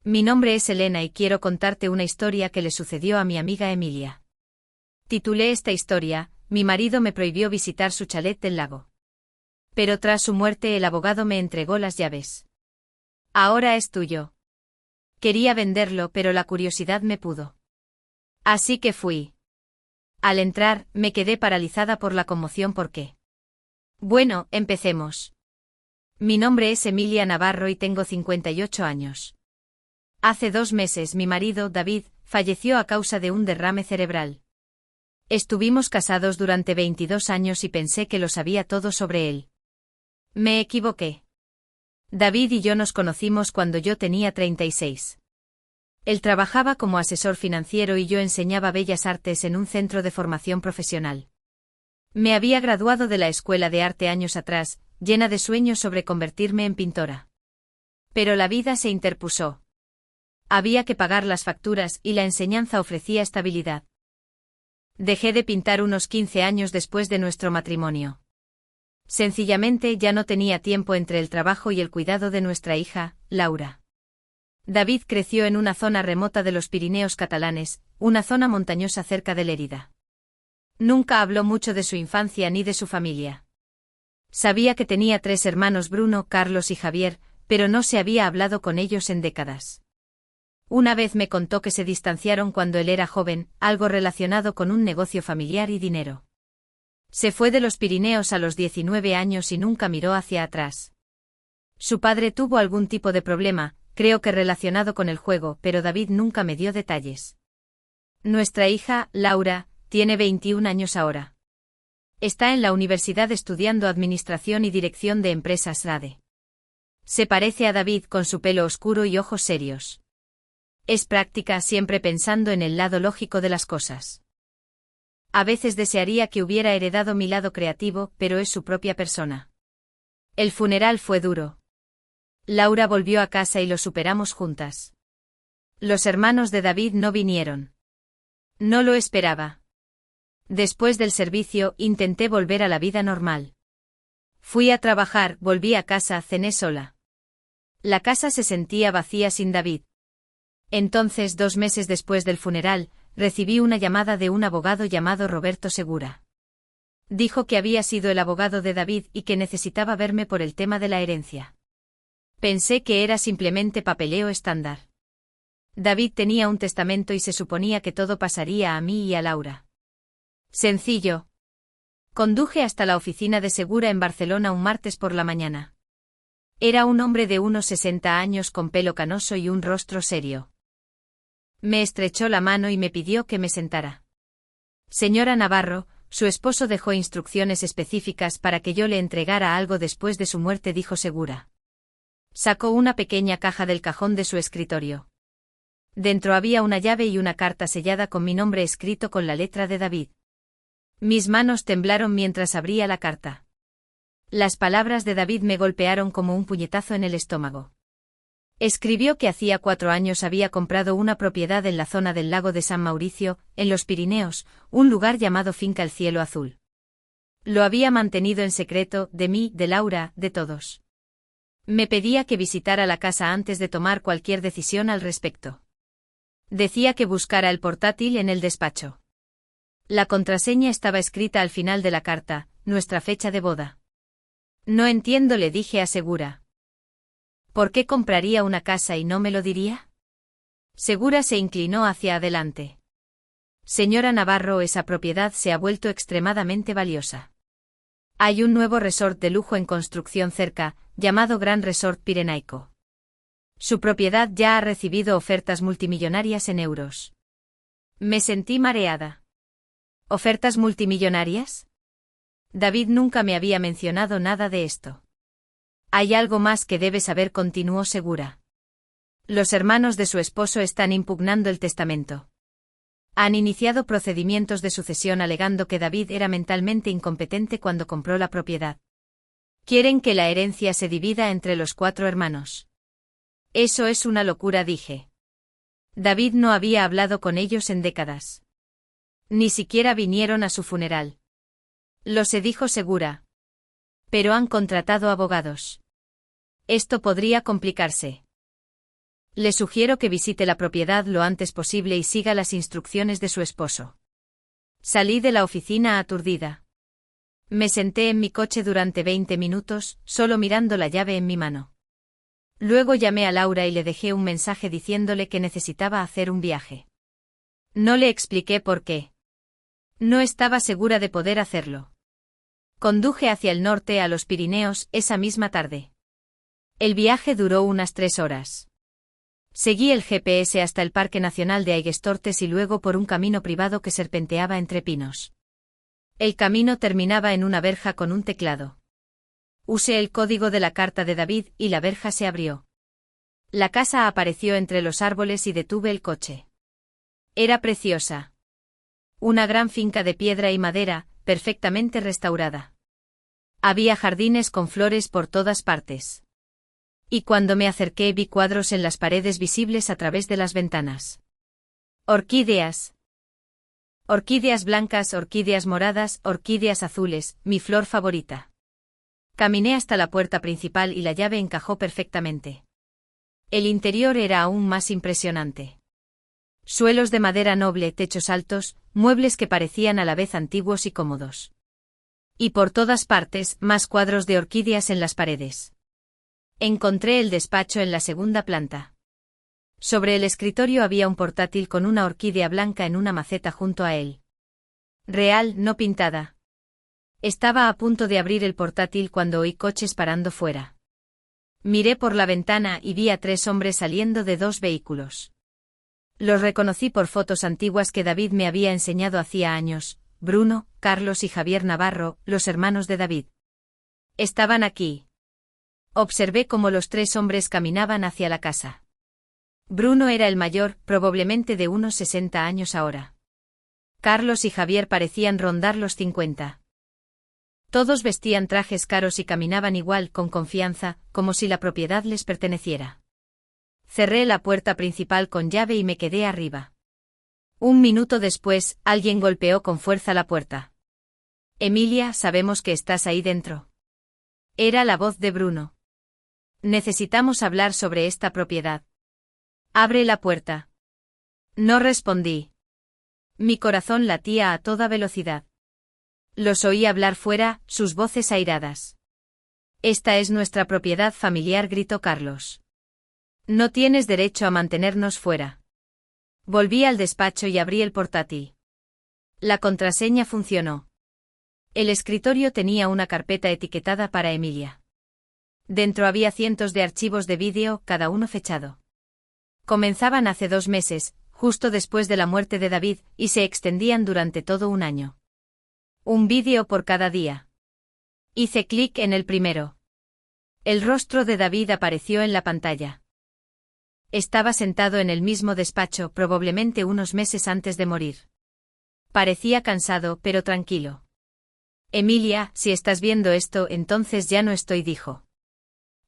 Mi nombre es Elena y quiero contarte una historia que le sucedió a mi amiga Emilia. Titulé esta historia, Mi marido me prohibió visitar su chalet del lago. Pero tras su muerte el abogado me entregó las llaves. Ahora es tuyo. Quería venderlo pero la curiosidad me pudo. Así que fui. Al entrar, me quedé paralizada por la conmoción porque... Bueno, empecemos. Mi nombre es Emilia Navarro y tengo 58 años. Hace 2 meses mi marido, David, falleció a causa de un derrame cerebral. Estuvimos casados durante 22 años y pensé que lo sabía todo sobre él. Me equivoqué. David y yo nos conocimos cuando yo tenía 36. Él trabajaba como asesor financiero y yo enseñaba bellas artes en un centro de formación profesional. Me había graduado de la escuela de arte años atrás, llena de sueños sobre convertirme en pintora. Pero la vida se interpuso. Había que pagar las facturas y la enseñanza ofrecía estabilidad. Dejé de pintar unos 15 años después de nuestro matrimonio. Sencillamente ya no tenía tiempo entre el trabajo y el cuidado de nuestra hija, Laura. David creció en una zona remota de los Pirineos catalanes, una zona montañosa cerca de Lérida. Nunca habló mucho de su infancia ni de su familia. Sabía que tenía 3 hermanos, Bruno, Carlos y Javier, pero no se había hablado con ellos en décadas. Una vez me contó que se distanciaron cuando él era joven, algo relacionado con un negocio familiar y dinero. Se fue de los Pirineos a los 19 años y nunca miró hacia atrás. Su padre tuvo algún tipo de problema, creo que relacionado con el juego, pero David nunca me dio detalles. Nuestra hija, Laura, tiene 21 años ahora. Está en la universidad estudiando Administración y Dirección de Empresas RADE. Se parece a David con su pelo oscuro y ojos serios. Es práctica, siempre pensando en el lado lógico de las cosas. A veces desearía que hubiera heredado mi lado creativo, pero es su propia persona. El funeral fue duro. Laura volvió a casa y lo superamos juntas. Los hermanos de David no vinieron. No lo esperaba. Después del servicio, intenté volver a la vida normal. Fui a trabajar, volví a casa, cené sola. La casa se sentía vacía sin David. Entonces, 2 meses después del funeral, recibí una llamada de un abogado llamado Roberto Segura. Dijo que había sido el abogado de David y que necesitaba verme por el tema de la herencia. Pensé que era simplemente papeleo estándar. David tenía un testamento y se suponía que todo pasaría a mí y a Laura. Sencillo. Conduje hasta la oficina de Segura en Barcelona un martes por la mañana. Era un hombre de unos 60 años con pelo canoso y un rostro serio. Me estrechó la mano y me pidió que me sentara. Señora Navarro, su esposo dejó instrucciones específicas para que yo le entregara algo después de su muerte, dijo Segura. Sacó una pequeña caja del cajón de su escritorio. Dentro había una llave y una carta sellada con mi nombre escrito con la letra de David. Mis manos temblaron mientras abría la carta. Las palabras de David me golpearon como un puñetazo en el estómago. Escribió que hacía 4 años había comprado una propiedad en la zona del lago de San Mauricio, en los Pirineos, un lugar llamado Finca El Cielo Azul. Lo había mantenido en secreto, de mí, de Laura, de todos. Me pedía que visitara la casa antes de tomar cualquier decisión al respecto. Decía que buscara el portátil en el despacho. La contraseña estaba escrita al final de la carta, nuestra fecha de boda. No entiendo, le dije a Segura. ¿Por qué compraría una casa y no me lo diría? Segura se inclinó hacia adelante. Señora Navarro, esa propiedad se ha vuelto extremadamente valiosa. Hay un nuevo resort de lujo en construcción cerca, llamado Gran Resort Pirenaico. Su propiedad ya ha recibido ofertas multimillonarias en euros. Me sentí mareada. ¿Ofertas multimillonarias? David nunca me había mencionado nada de esto. Hay algo más que debe saber, continuó Segura. Los hermanos de su esposo están impugnando el testamento. Han iniciado procedimientos de sucesión alegando que David era mentalmente incompetente cuando compró la propiedad. Quieren que la herencia se divida entre los 4 hermanos. Eso es una locura, dije. David no había hablado con ellos en décadas. Ni siquiera vinieron a su funeral. Lo sé, dijo Segura. Pero han contratado abogados. Esto podría complicarse. Le sugiero que visite la propiedad lo antes posible y siga las instrucciones de su esposo. Salí de la oficina aturdida. Me senté en mi coche durante 20 minutos, solo mirando la llave en mi mano. Luego llamé a Laura y le dejé un mensaje diciéndole que necesitaba hacer un viaje. No le expliqué por qué. No estaba segura de poder hacerlo. Conduje hacia el norte a los Pirineos esa misma tarde. El viaje duró unas 3 horas. Seguí el GPS hasta el Parque Nacional de Aiguestortes y luego por un camino privado que serpenteaba entre pinos. El camino terminaba en una verja con un teclado. Usé el código de la carta de David y la verja se abrió. La casa apareció entre los árboles y detuve el coche. Era preciosa. Una gran finca de piedra y madera, perfectamente restaurada. Había jardines con flores por todas partes. Y cuando me acerqué vi cuadros en las paredes visibles a través de las ventanas. Orquídeas. Orquídeas blancas, orquídeas moradas, orquídeas azules, mi flor favorita. Caminé hasta la puerta principal y la llave encajó perfectamente. El interior era aún más impresionante. Suelos de madera noble, techos altos, muebles que parecían a la vez antiguos y cómodos. Y por todas partes, más cuadros de orquídeas en las paredes. Encontré el despacho en la segunda planta. Sobre el escritorio había un portátil con una orquídea blanca en una maceta junto a él. Real, no pintada. Estaba a punto de abrir el portátil cuando oí coches parando fuera. Miré por la ventana y vi a 3 hombres saliendo de 2 vehículos. Los reconocí por fotos antiguas que David me había enseñado hacía años, Bruno, Carlos y Javier Navarro, los hermanos de David. Estaban aquí. Observé cómo los 3 hombres caminaban hacia la casa. Bruno era el mayor, probablemente de unos 60 años ahora. Carlos y Javier parecían rondar los 50. Todos vestían trajes caros y caminaban igual, con confianza, como si la propiedad les perteneciera. Cerré la puerta principal con llave y me quedé arriba. Un minuto después, alguien golpeó con fuerza la puerta. Emilia, sabemos que estás ahí dentro. Era la voz de Bruno. Necesitamos hablar sobre esta propiedad. Abre la puerta. No respondí. Mi corazón latía a toda velocidad. Los oí hablar fuera, sus voces airadas. Esta es nuestra propiedad familiar, gritó Carlos. No tienes derecho a mantenernos fuera. Volví al despacho y abrí el portátil. La contraseña funcionó. El escritorio tenía una carpeta etiquetada para Emilia. Dentro había cientos de archivos de vídeo, cada uno fechado. Comenzaban hace 2 meses, justo después de la muerte de David, y se extendían durante todo un año. Un vídeo por cada día. Hice clic en el primero. El rostro de David apareció en la pantalla. Estaba sentado en el mismo despacho, probablemente unos meses antes de morir. Parecía cansado, pero tranquilo. Emilia, si estás viendo esto, entonces ya no estoy, dijo.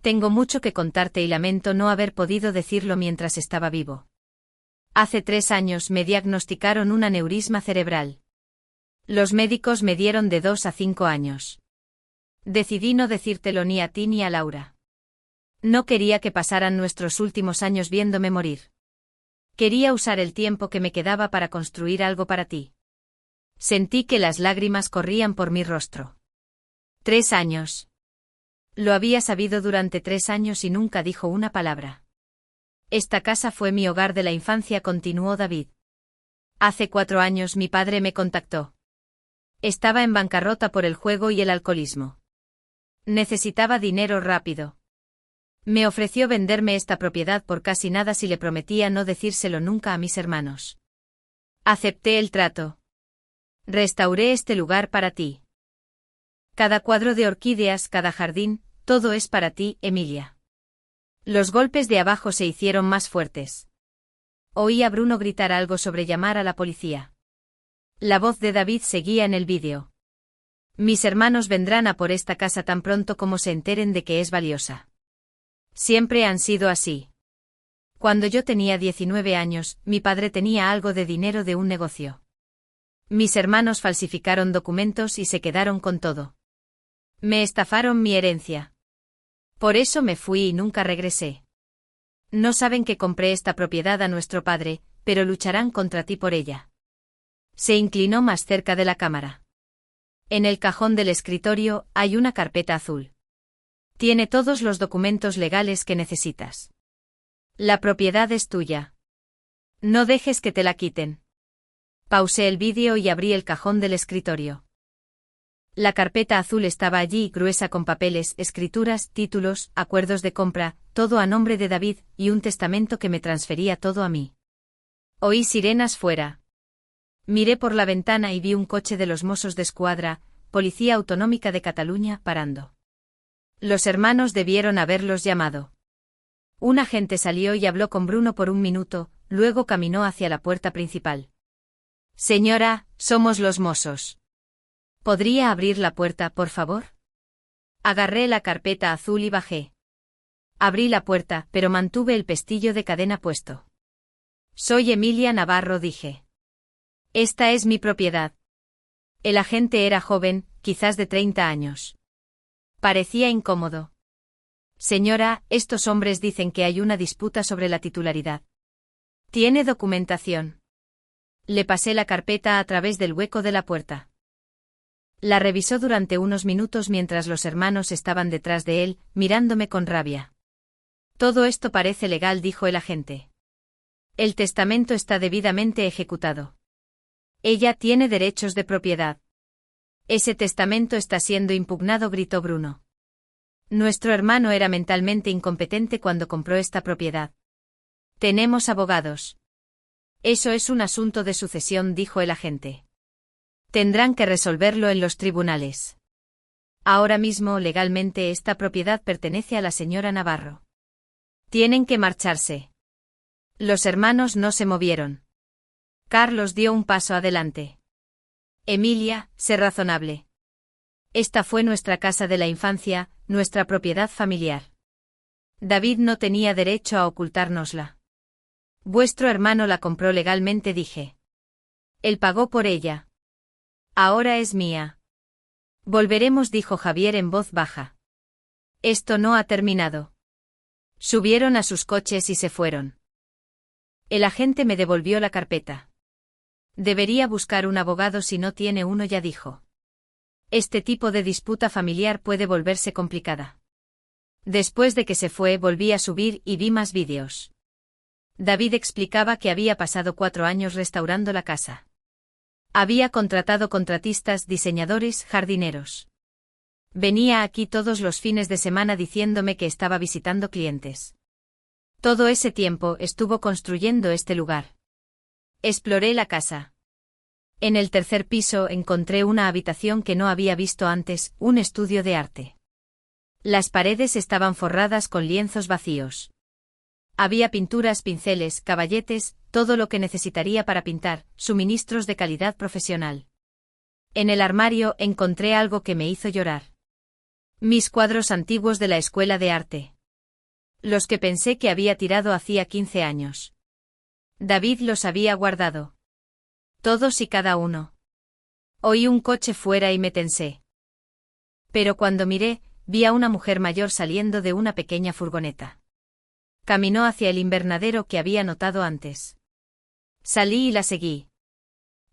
Tengo mucho que contarte y lamento no haber podido decirlo mientras estaba vivo. Hace 3 años me diagnosticaron un aneurisma cerebral. Los médicos me dieron de 2 a 5 años. Decidí no decírtelo ni a ti ni a Laura. No quería que pasaran nuestros últimos años viéndome morir. Quería usar el tiempo que me quedaba para construir algo para ti. Sentí que las lágrimas corrían por mi rostro. 3 años. Lo había sabido durante 3 años y nunca dijo una palabra. Esta casa fue mi hogar de la infancia, continuó David. Hace 4 años mi padre me contactó. Estaba en bancarrota por el juego y el alcoholismo. Necesitaba dinero rápido. Me ofreció venderme esta propiedad por casi nada si le prometía no decírselo nunca a mis hermanos. Acepté el trato. Restauré este lugar para ti. Cada cuadro de orquídeas, cada jardín, todo es para ti, Emilia. Los golpes de abajo se hicieron más fuertes. Oí a Bruno gritar algo sobre llamar a la policía. La voz de David seguía en el vídeo. Mis hermanos vendrán a por esta casa tan pronto como se enteren de que es valiosa. Siempre han sido así. Cuando yo tenía 19 años, mi padre tenía algo de dinero de un negocio. Mis hermanos falsificaron documentos y se quedaron con todo. Me estafaron mi herencia. Por eso me fui y nunca regresé. No saben que compré esta propiedad a nuestro padre, pero lucharán contra ti por ella. Se inclinó más cerca de la cámara. En el cajón del escritorio hay una carpeta azul. Tiene todos los documentos legales que necesitas. La propiedad es tuya. No dejes que te la quiten. Pausé el vídeo y abrí el cajón del escritorio. La carpeta azul estaba allí, gruesa, con papeles, escrituras, títulos, acuerdos de compra, todo a nombre de David, y un testamento que me transfería todo a mí. Oí sirenas fuera. Miré por la ventana y vi un coche de los Mossos d'Esquadra, Policía Autonómica de Cataluña, parando. Los hermanos debieron haberlos llamado. Un agente salió y habló con Bruno por un minuto, luego caminó hacia la puerta principal. Señora, somos los Mossos. ¿Podría abrir la puerta, por favor? Agarré la carpeta azul y bajé. Abrí la puerta, pero mantuve el pestillo de cadena puesto. Soy Emilia Navarro, dije. Esta es mi propiedad. El agente era joven, quizás de 30 años. Parecía incómodo. Señora, estos hombres dicen que hay una disputa sobre la titularidad. ¿Tiene documentación? Le pasé la carpeta a través del hueco de la puerta. La revisó durante unos minutos mientras los hermanos estaban detrás de él, mirándome con rabia. Todo esto parece legal, dijo el agente. El testamento está debidamente ejecutado. Ella tiene derechos de propiedad. Ese testamento está siendo impugnado, gritó Bruno. Nuestro hermano era mentalmente incompetente cuando compró esta propiedad. Tenemos abogados. Eso es un asunto de sucesión, dijo el agente. Tendrán que resolverlo en los tribunales. Ahora mismo, legalmente, esta propiedad pertenece a la señora Navarro. Tienen que marcharse. Los hermanos no se movieron. Carlos dio un paso adelante. Emilia, sé razonable. Esta fue nuestra casa de la infancia, nuestra propiedad familiar. David no tenía derecho a ocultárnosla. Vuestro hermano la compró legalmente, dije. Él pagó por ella. Ahora es mía. Volveremos, dijo Javier en voz baja. Esto no ha terminado. Subieron a sus coches y se fueron. El agente me devolvió la carpeta. Debería buscar un abogado si no tiene uno ya, dijo. Este tipo de disputa familiar puede volverse complicada. Después de que se fue, volví a subir y vi más vídeos. David explicaba que había pasado 4 años restaurando la casa. Había contratado contratistas, diseñadores, jardineros. Venía aquí todos los fines de semana diciéndome que estaba visitando clientes. Todo ese tiempo estuvo construyendo este lugar. Exploré la casa. En el tercer piso encontré una habitación que no había visto antes, un estudio de arte. Las paredes estaban forradas con lienzos vacíos. Había pinturas, pinceles, caballetes, todo lo que necesitaría para pintar, suministros de calidad profesional. En el armario encontré algo que me hizo llorar. Mis cuadros antiguos de la escuela de arte. Los que pensé que había tirado hacía 15 años. David los había guardado. Todos y cada uno. Oí un coche fuera y me tensé. Pero cuando miré, vi a una mujer mayor saliendo de una pequeña furgoneta. Caminó hacia el invernadero que había notado antes. Salí y la seguí.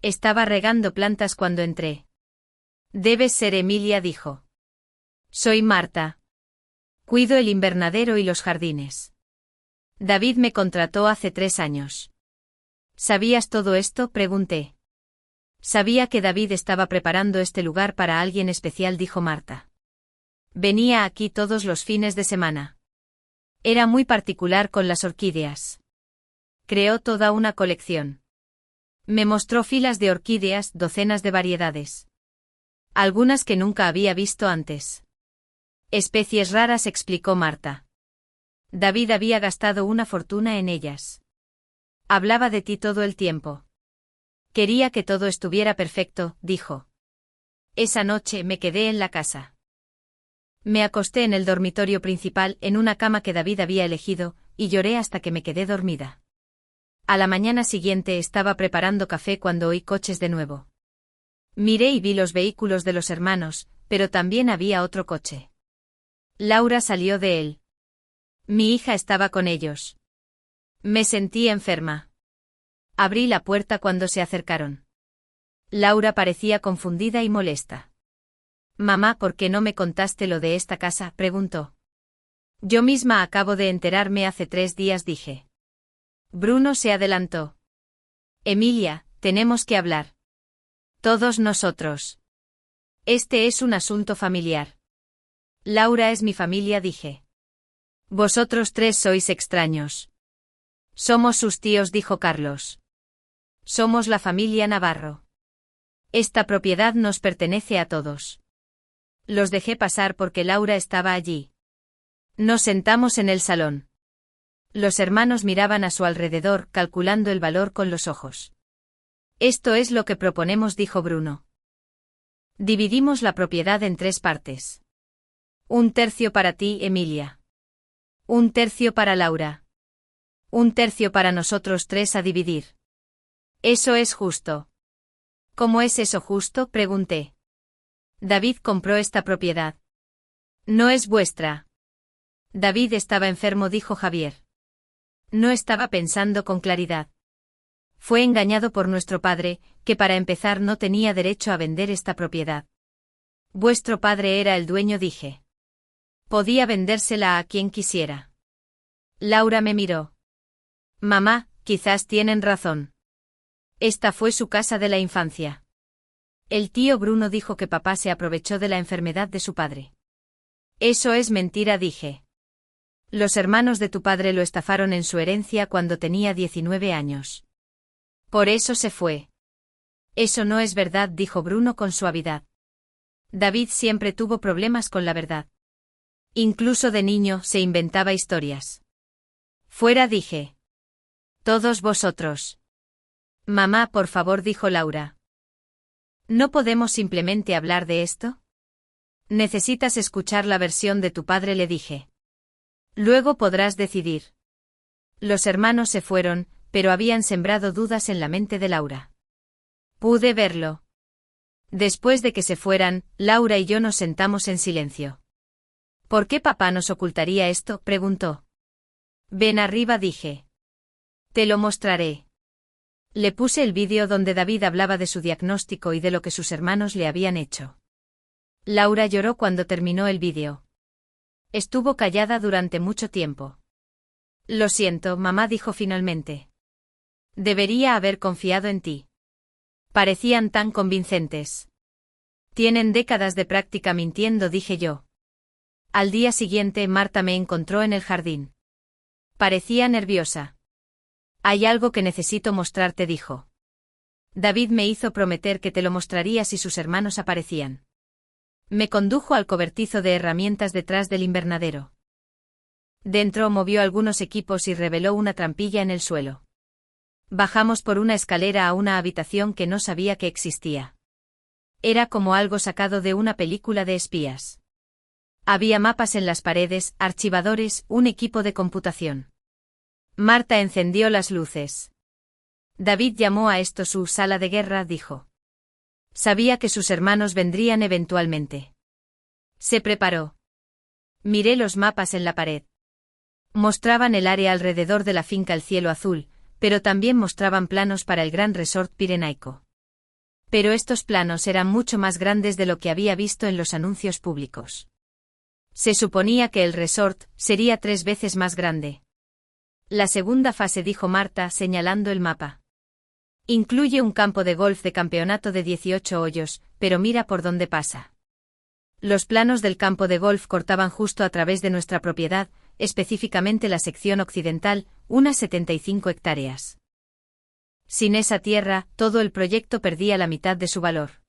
Estaba regando plantas cuando entré. Debes ser Emilia, dijo. Soy Marta. Cuido el invernadero y los jardines. David me contrató hace 3 años. ¿Sabías todo esto?, pregunté. Sabía que David estaba preparando este lugar para alguien especial, dijo Marta. Venía aquí todos los fines de semana. Era muy particular con las orquídeas. Creó toda una colección. Me mostró filas de orquídeas, docenas de variedades. Algunas que nunca había visto antes. Especies raras, explicó Marta. David había gastado una fortuna en ellas. Hablaba de ti todo el tiempo. Quería que todo estuviera perfecto, dijo. Esa noche me quedé en la casa. Me acosté en el dormitorio principal en una cama que David había elegido, y lloré hasta que me quedé dormida. A la mañana siguiente estaba preparando café cuando oí coches de nuevo. Miré y vi los vehículos de los hermanos, pero también había otro coche. Laura salió de él. Mi hija estaba con ellos. Me sentí enferma. Abrí la puerta cuando se acercaron. Laura parecía confundida y molesta. Mamá, ¿por qué no me contaste lo de esta casa?, preguntó. Yo misma acabo de enterarme hace 3 días, dije. Bruno se adelantó. Emilia, tenemos que hablar. Todos nosotros. Este es un asunto familiar. Laura es mi familia, dije. Vosotros 3 sois extraños. Somos sus tíos, dijo Carlos. Somos la familia Navarro. Esta propiedad nos pertenece a todos. Los dejé pasar porque Laura estaba allí. Nos sentamos en el salón. Los hermanos miraban a su alrededor, calculando el valor con los ojos. Esto es lo que proponemos, dijo Bruno. Dividimos la propiedad en 3 partes. 1/3 para ti, Emilia. 1/3 para Laura. 1/3 para nosotros 3 a dividir. Eso es justo. ¿Cómo es eso justo?, pregunté. David compró esta propiedad. No es vuestra. David estaba enfermo, dijo Javier. No estaba pensando con claridad. Fue engañado por nuestro padre, que para empezar no tenía derecho a vender esta propiedad. Vuestro padre era el dueño, dije. Podía vendérsela a quien quisiera. Laura me miró. Mamá, quizás tienen razón. Esta fue su casa de la infancia. El tío Bruno dijo que papá se aprovechó de la enfermedad de su padre. Eso es mentira, dije. Los hermanos de tu padre lo estafaron en su herencia cuando tenía 19 años. Por eso se fue. Eso no es verdad, dijo Bruno con suavidad. David siempre tuvo problemas con la verdad. Incluso de niño se inventaba historias. Fuera, dije. Todos vosotros. Mamá, por favor, dijo Laura. ¿No podemos simplemente hablar de esto? Necesitas escuchar la versión de tu padre, le dije. Luego podrás decidir. Los hermanos se fueron, pero habían sembrado dudas en la mente de Laura. Pude verlo. Después de que se fueran, Laura y yo nos sentamos en silencio. ¿Por qué papá nos ocultaría esto?, preguntó. Ven arriba, dije. Te lo mostraré. Le puse el vídeo donde David hablaba de su diagnóstico y de lo que sus hermanos le habían hecho. Laura lloró cuando terminó el vídeo. Estuvo callada durante mucho tiempo. Lo siento, mamá, dijo finalmente. Debería haber confiado en ti. Parecían tan convincentes. Tienen décadas de práctica mintiendo, dije yo. Al día siguiente Marta me encontró en el jardín. Parecía nerviosa. Hay algo que necesito mostrarte, dijo. David me hizo prometer que te lo mostraría si sus hermanos aparecían. Me condujo al cobertizo de herramientas detrás del invernadero. Dentro movió algunos equipos y reveló una trampilla en el suelo. Bajamos por una escalera a una habitación que no sabía que existía. Era como algo sacado de una película de espías. Había mapas en las paredes, archivadores, un equipo de computación. Marta encendió las luces. David llamó a esto su sala de guerra, dijo. Sabía que sus hermanos vendrían eventualmente. Se preparó. Miré los mapas en la pared. Mostraban el área alrededor de la finca El Cielo Azul, pero también mostraban planos para el Gran Resort Pirenaico. Pero estos planos eran mucho más grandes de lo que había visto en los anuncios públicos. Se suponía que el resort sería 3 veces más grande. La segunda fase, dijo Marta, señalando el mapa. Incluye un campo de golf de campeonato de 18 hoyos, pero mira por dónde pasa. Los planos del campo de golf cortaban justo a través de nuestra propiedad, específicamente la sección occidental, unas 75 hectáreas. Sin esa tierra, todo el proyecto perdía la mitad de su valor.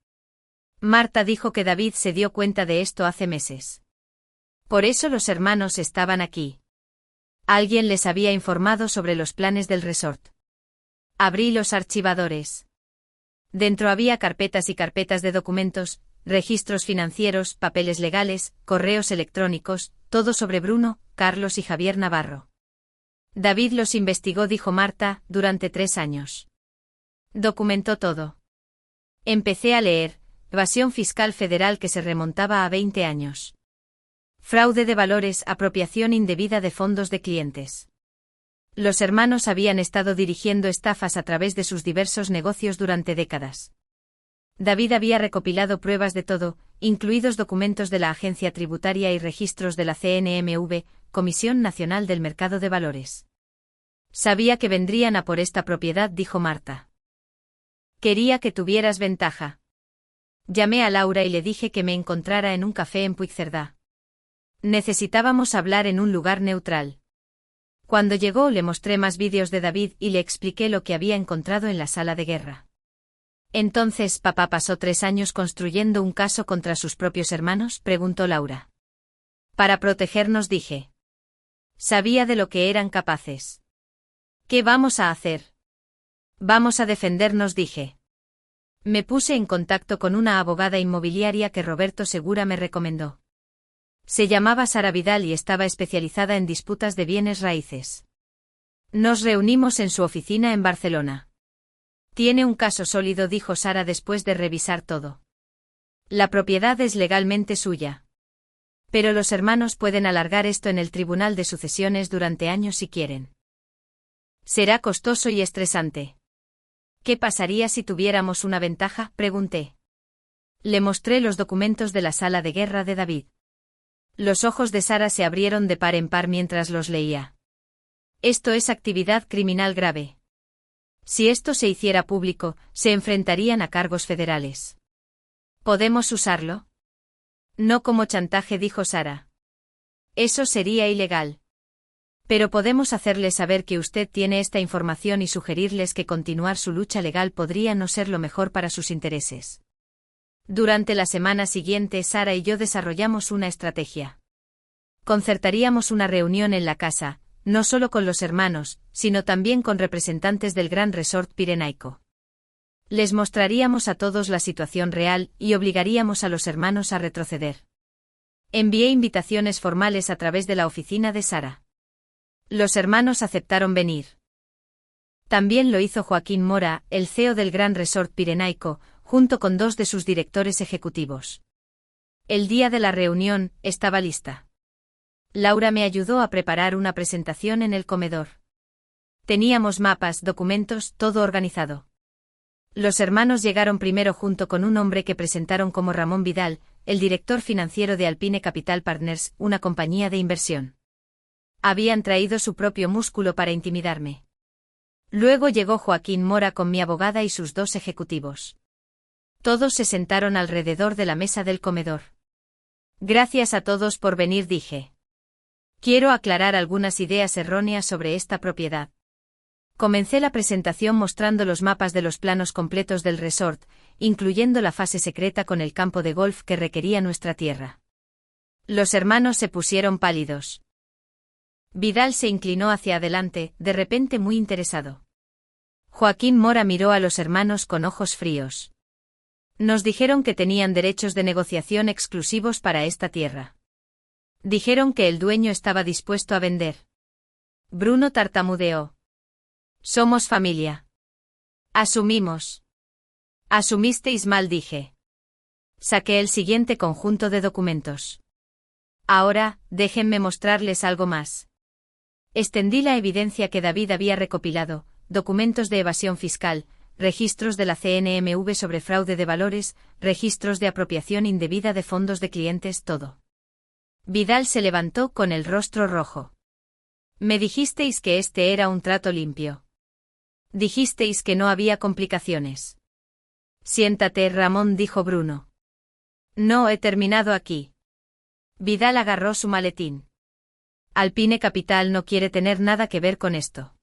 Marta dijo que David se dio cuenta de esto hace meses. Por eso los hermanos estaban aquí. Alguien les había informado sobre los planes del resort. Abrí los archivadores. Dentro había carpetas y carpetas de documentos, registros financieros, papeles legales, correos electrónicos, todo sobre Bruno, Carlos y Javier Navarro. David los investigó, dijo Marta, durante 3 años. Documentó todo. Empecé a leer, evasión fiscal federal que se remontaba a 20 años. Fraude de valores, apropiación indebida de fondos de clientes. Los hermanos habían estado dirigiendo estafas a través de sus diversos negocios durante décadas. David había recopilado pruebas de todo, incluidos documentos de la Agencia Tributaria y registros de la CNMV, Comisión Nacional del Mercado de Valores. Sabía que vendrían a por esta propiedad, dijo Marta. Quería que tuvieras ventaja. Llamé a Laura y le dije que me encontrara en un café en Puigcerdá. Necesitábamos hablar en un lugar neutral. Cuando llegó le mostré más vídeos de David y le expliqué lo que había encontrado en la sala de guerra. Entonces, ¿papá pasó 3 años construyendo un caso contra sus propios hermanos?, preguntó Laura. Para protegernos, dije. Sabía de lo que eran capaces. ¿Qué vamos a hacer? Vamos a defendernos, dije. Me puse en contacto con una abogada inmobiliaria que Roberto Segura me recomendó. Se llamaba Sara Vidal y estaba especializada en disputas de bienes raíces. Nos reunimos en su oficina en Barcelona. Tiene un caso sólido, dijo Sara después de revisar todo. La propiedad es legalmente suya. Pero los hermanos pueden alargar esto en el Tribunal de Sucesiones durante años si quieren. Será costoso y estresante. ¿Qué pasaría si tuviéramos una ventaja?, pregunté. Le mostré los documentos de la sala de guerra de David. Los ojos de Sara se abrieron de par en par mientras los leía. Esto es actividad criminal grave. Si esto se hiciera público, se enfrentarían a cargos federales. ¿Podemos usarlo? No como chantaje, dijo Sara. Eso sería ilegal. Pero podemos hacerles saber que usted tiene esta información y sugerirles que continuar su lucha legal podría no ser lo mejor para sus intereses. Durante la semana siguiente, Sara y yo desarrollamos una estrategia. Concertaríamos una reunión en la casa, no solo con los hermanos, sino también con representantes del Gran Resort Pirenaico. Les mostraríamos a todos la situación real y obligaríamos a los hermanos a retroceder. Envié invitaciones formales a través de la oficina de Sara. Los hermanos aceptaron venir. También lo hizo Joaquín Mora, el CEO del Gran Resort Pirenaico, junto con 2 de sus directores ejecutivos. El día de la reunión estaba lista. Laura me ayudó a preparar una presentación en el comedor. Teníamos mapas, documentos, todo organizado. Los hermanos llegaron primero junto con un hombre que presentaron como Ramón Vidal, el director financiero de Alpine Capital Partners, una compañía de inversión. Habían traído su propio músculo para intimidarme. Luego llegó Joaquín Mora con mi abogada y sus 2 ejecutivos. Todos se sentaron alrededor de la mesa del comedor. Gracias a todos por venir, dije. Quiero aclarar algunas ideas erróneas sobre esta propiedad. Comencé la presentación mostrando los mapas de los planos completos del resort, incluyendo la fase secreta con el campo de golf que requería nuestra tierra. Los hermanos se pusieron pálidos. Vidal se inclinó hacia adelante, de repente muy interesado. Joaquín Mora miró a los hermanos con ojos fríos. Nos dijeron que tenían derechos de negociación exclusivos para esta tierra. Dijeron que el dueño estaba dispuesto a vender. Bruno tartamudeó. Somos familia. Asumimos. Asumisteis mal, dije. Saqué el siguiente conjunto de documentos. Ahora, déjenme mostrarles algo más. Extendí la evidencia que David había recopilado, documentos de evasión fiscal, registros de la CNMV sobre fraude de valores, registros de apropiación indebida de fondos de clientes, todo. Vidal se levantó con el rostro rojo. Me dijisteis que este era un trato limpio. Dijisteis que no había complicaciones. Siéntate, Ramón, dijo Bruno. No he terminado aquí. Vidal agarró su maletín. Alpine Capital no quiere tener nada que ver con esto.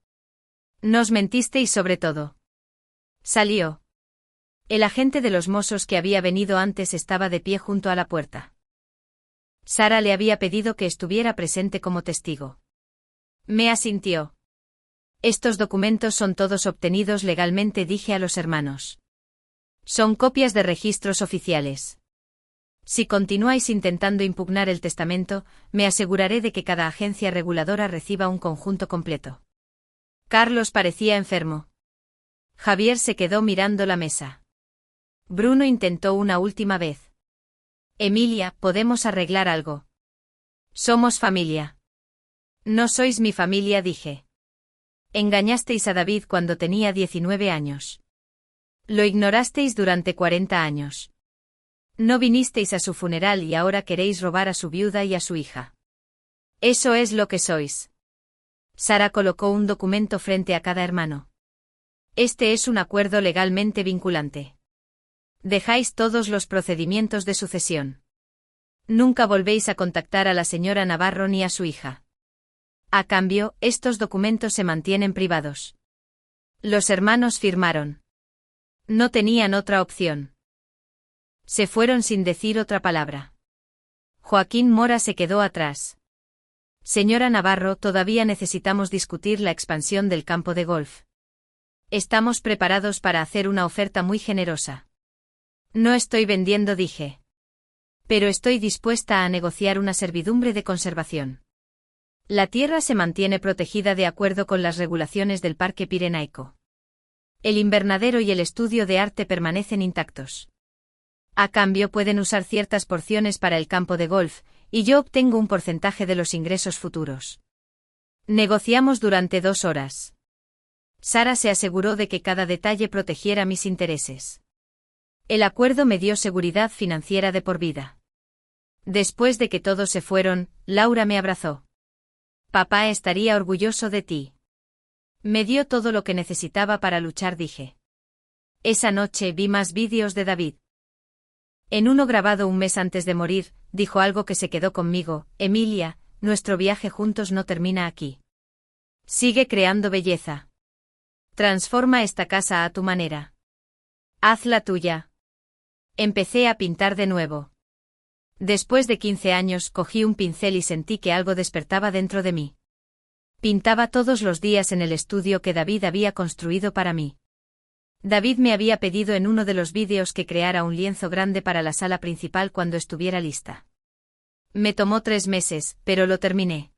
Nos mentisteis sobre todo. Salió. El agente de los Mossos que había venido antes estaba de pie junto a la puerta. Sara le había pedido que estuviera presente como testigo. Me asintió. Estos documentos son todos obtenidos legalmente, dije a los hermanos. Son copias de registros oficiales. Si continuáis intentando impugnar el testamento, me aseguraré de que cada agencia reguladora reciba un conjunto completo. Carlos parecía enfermo. Javier se quedó mirando la mesa. Bruno intentó una última vez. Emilia, ¿podemos arreglar algo? Somos familia. No sois mi familia, dije. Engañasteis a David cuando tenía 19 años. Lo ignorasteis durante 40 años. No vinisteis a su funeral y ahora queréis robar a su viuda y a su hija. Eso es lo que sois. Sara colocó un documento frente a cada hermano. Este es un acuerdo legalmente vinculante. Dejáis todos los procedimientos de sucesión. Nunca volvéis a contactar a la señora Navarro ni a su hija. A cambio, estos documentos se mantienen privados. Los hermanos firmaron. No tenían otra opción. Se fueron sin decir otra palabra. Joaquín Mora se quedó atrás. Señora Navarro, todavía necesitamos discutir la expansión del campo de golf. Estamos preparados para hacer una oferta muy generosa. No estoy vendiendo, dije. Pero estoy dispuesta a negociar una servidumbre de conservación. La tierra se mantiene protegida de acuerdo con las regulaciones del Parque Pirenaico. El invernadero y el estudio de arte permanecen intactos. A cambio pueden usar ciertas porciones para el campo de golf, y yo obtengo un porcentaje de los ingresos futuros. Negociamos durante 2 horas. Sara se aseguró de que cada detalle protegiera mis intereses. El acuerdo me dio seguridad financiera de por vida. Después de que todos se fueron, Laura me abrazó. Papá estaría orgulloso de ti. Me dio todo lo que necesitaba para luchar, dije. Esa noche vi más vídeos de David. En uno grabado un mes antes de morir, dijo algo que se quedó conmigo: Emilia, nuestro viaje juntos no termina aquí. Sigue creando belleza. Transforma esta casa a tu manera. Haz la tuya. Empecé a pintar de nuevo. Después de 15 años cogí un pincel y sentí que algo despertaba dentro de mí. Pintaba todos los días en el estudio que David había construido para mí. David me había pedido en uno de los vídeos que creara un lienzo grande para la sala principal cuando estuviera lista. Me tomó 3 meses, pero lo terminé.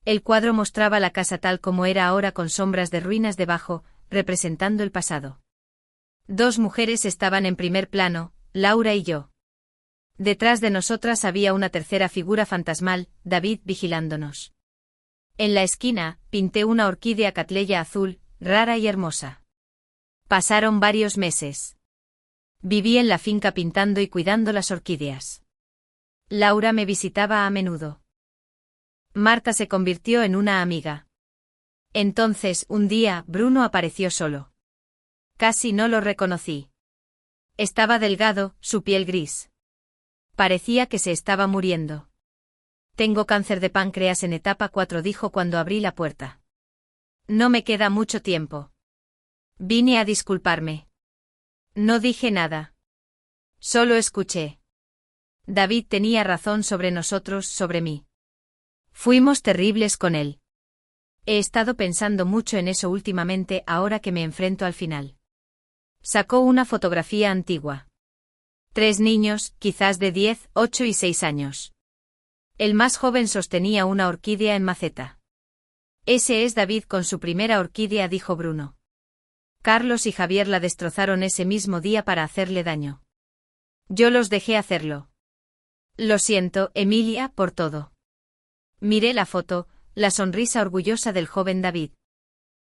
El cuadro mostraba la casa tal como era ahora, con sombras de ruinas debajo, representando el pasado. 2 mujeres estaban en primer plano, Laura y yo. Detrás de nosotras había una tercera figura fantasmal, David, vigilándonos. En la esquina, pinté una orquídea catleya azul, rara y hermosa. Pasaron varios meses. Viví en la finca pintando y cuidando las orquídeas. Laura me visitaba a menudo. Marta se convirtió en una amiga. Entonces, un día, Bruno apareció solo. Casi no lo reconocí. Estaba delgado, su piel gris. Parecía que se estaba muriendo. Tengo cáncer de páncreas en etapa 4, dijo cuando abrí la puerta. No me queda mucho tiempo. Vine a disculparme. No dije nada. Solo escuché. David tenía razón sobre nosotros, sobre mí. Fuimos terribles con él. He estado pensando mucho en eso últimamente, ahora que me enfrento al final. Sacó una fotografía antigua. 3 niños, quizás de 10, 8 y 6 años. El más joven sostenía una orquídea en maceta. Ese es David con su primera orquídea, dijo Bruno. Carlos y Javier la destrozaron ese mismo día para hacerle daño. Yo los dejé hacerlo. Lo siento, Emilia, por todo. Miré la foto, la sonrisa orgullosa del joven David.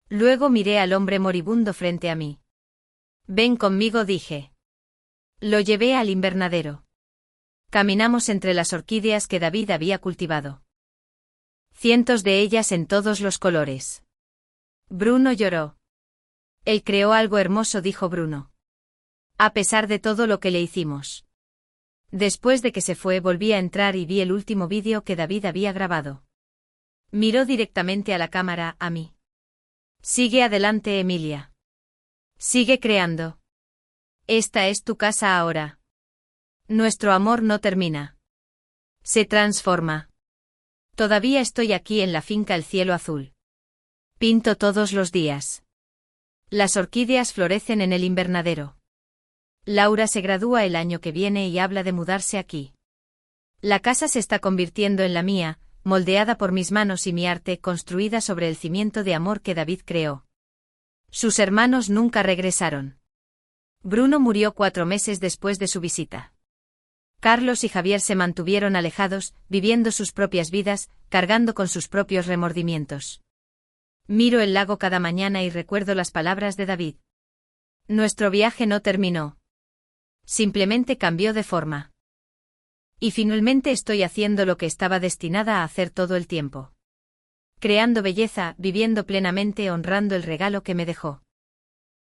Luego miré al hombre moribundo frente a mí. Ven conmigo, dije. Lo llevé al invernadero. Caminamos entre las orquídeas que David había cultivado. Cientos de ellas en todos los colores. Bruno lloró. Él creó algo hermoso, dijo Bruno. A pesar de todo lo que le hicimos. Después de que se fue, volví a entrar y vi el último vídeo que David había grabado. Miró directamente a la cámara, a mí. Sigue adelante, Emilia. Sigue creando. Esta es tu casa ahora. Nuestro amor no termina. Se transforma. Todavía estoy aquí en la finca El Cielo Azul. Pinto todos los días. Las orquídeas florecen en el invernadero. Laura se gradúa el año que viene y habla de mudarse aquí. La casa se está convirtiendo en la mía, moldeada por mis manos y mi arte, construida sobre el cimiento de amor que David creó. Sus hermanos nunca regresaron. Bruno murió 4 meses después de su visita. Carlos y Javier se mantuvieron alejados, viviendo sus propias vidas, cargando con sus propios remordimientos. Miro el lago cada mañana y recuerdo las palabras de David. Nuestro viaje no terminó. Simplemente cambió de forma. Y finalmente estoy haciendo lo que estaba destinada a hacer todo el tiempo. Creando belleza, viviendo plenamente, honrando el regalo que me dejó.